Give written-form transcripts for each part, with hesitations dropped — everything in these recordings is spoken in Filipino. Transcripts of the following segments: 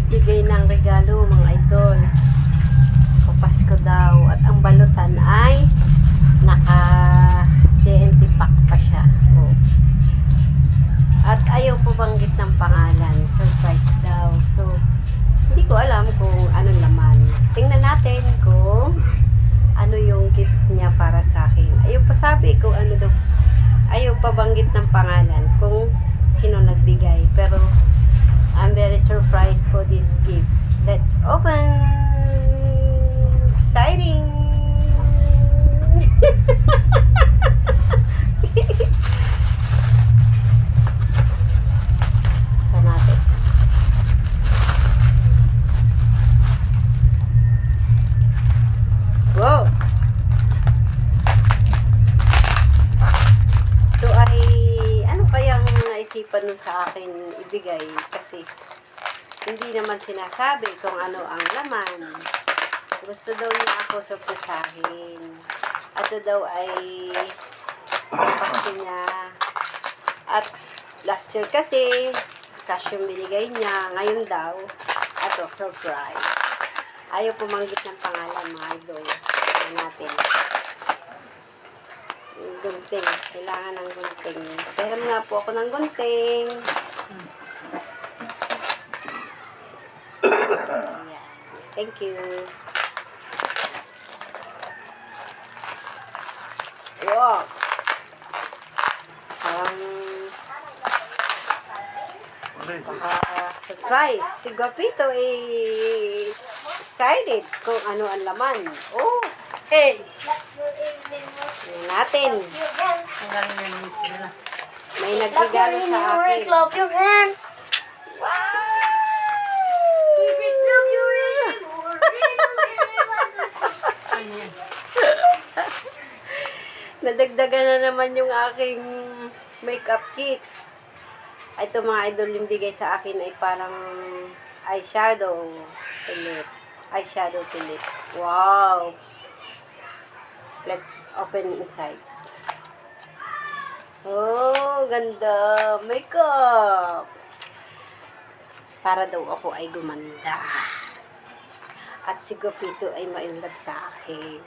nagbigay ng regalo mga idol. Pasko daw at ang balutan ay naka JNT pack pa siya. Oh. At ayaw po banggit ng pangalan. Surprise daw. So, hindi ko alam kung ano laman. Tingnan natin kung ano yung gift niya para sa akin. Ayaw pa sabi kung ano daw. Ayaw pa banggit ng pangalan kung sino nagbigay. Pero, I'm very surprised for this gift. Let's open! Exciting! Saan natin? Wow! Ito ay ano kayang naisipan nun sa akin ibigay kasi hindi naman sinasabi kung ano ang laman. Gusto daw niya ako surprisahin. Ito daw ay pasko niya. At last year kasi, cash yung binigay niya. Ngayon daw, ito, surprise. Ayaw pumanggit ng pangalan mga idol. Ito natin. Gunting. Kailangan ng gunting. Pero nga po ako ng gunting. Ayan. Thank you. Wow! Surprise! Si Guapito excited kung ano ang laman. Oh! Hey! Tingnan natin. May nagregalo sa akin. Clap your hand! Wow! Nadagdagan na naman yung aking makeup kits. Ito mga idol yung bigay sa akin ay parang eyeshadow palette. Eyeshadow palette. Wow! Let's open inside. Oh, ganda. Makeup. Para daw ako ay gumanda. At si Guapito ay ma-inlove sa akin.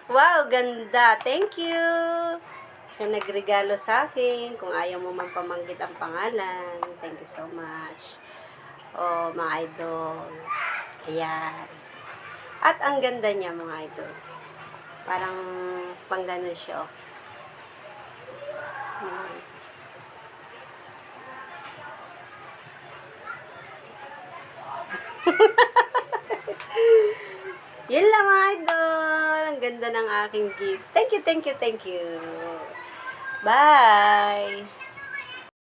Wow, ganda. Thank you. Sa nagregalo sa akin. Kung ayaw mo man pamanggit ang pangalan. Thank you so much. Oh, mga idol. Ayan. At ang ganda niya, mga idol. Parang pang ganun siya. Oh. Yun lang mga idol. Ang ganda ng aking gift. Thank you, thank you, thank you. Bye!